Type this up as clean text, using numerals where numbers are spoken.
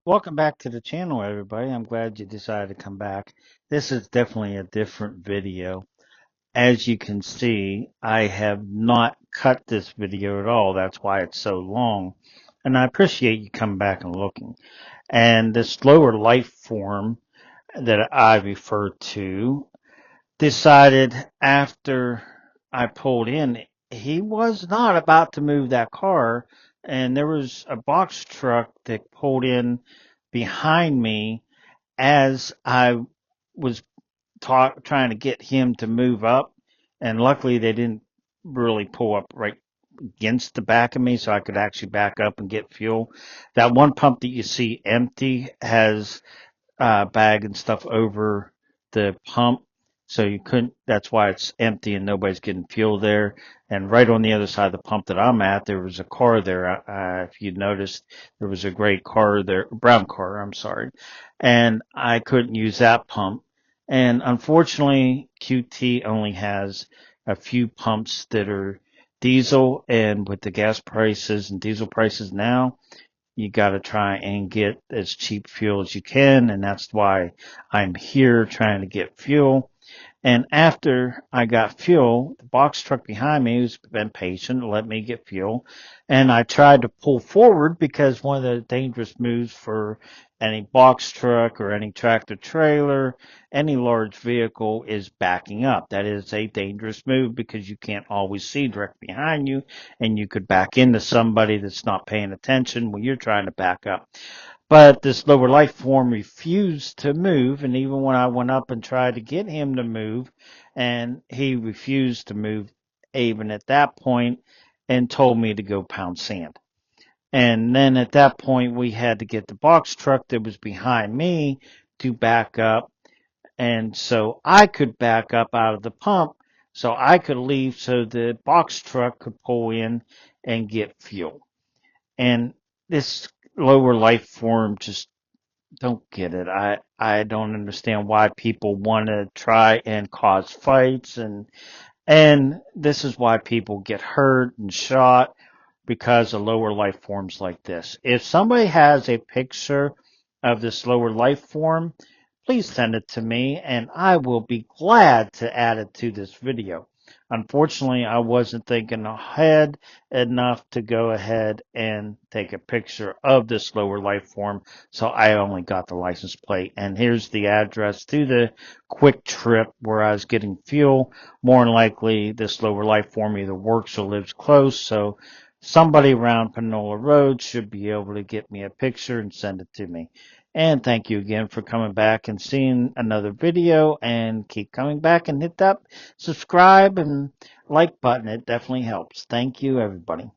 Welcome back to the channel, everybody. I'm glad you decided to come back. This is definitely a different video. As you can see, I have not cut this video at all. That's why it's so long. And I appreciate you coming back and looking. And this lower life form that I refer to decided after I pulled in, he was not about to move that car. And there was a box truck that pulled in behind me as I was trying to get him to move up. And luckily, they didn't really pull up right against the back of me, so I could actually back up and get fuel. That one pump that you see empty has bag and stuff over the pump. So you couldn't, that's why it's empty and nobody's getting fuel there. And right on the other side of the pump that I'm at, there was a car there. If you noticed, there was a gray car there, brown car, I'm sorry. And I couldn't use that pump. And unfortunately, QT only has a few pumps that are diesel, and with the gas prices and diesel prices now, you got to try and get as cheap fuel as you can, and that's why I'm here trying to get fuel. And after I got fuel, the box truck behind me who's been patient let me get fuel. And I tried to pull forward because one of the dangerous moves for any box truck or any tractor trailer, any large vehicle is backing up. That is a dangerous move because you can't always see directly behind you and you could back into somebody that's not paying attention when you're trying to back up. But this lower life form refused to move, and even when I went up and tried to get him to move, and he refused to move even at that point and told me to go pound sand. And then at that point, we had to get the box truck that was behind me to back up, and so I could back up out of the pump so I could leave so the box truck could pull in and get fuel. And this lower life form just don't get it. I don't understand why people want to try and cause fights, and this is why people get hurt and shot because of lower life forms like this. If somebody has a picture of this lower life form, please send it to me and I will be glad to add it to this video. Unfortunately, I wasn't thinking ahead enough to go ahead and take a picture of this lower life form, so I only got the license plate. And here's the address to the quick trip where I was getting fuel. More than likely, this lower life form either works or lives close, so somebody around Panola Road should be able to get me a picture and send it to me. And thank you again for coming back and seeing another video, and keep coming back and hit that subscribe and like button. It definitely helps. Thank you, everybody.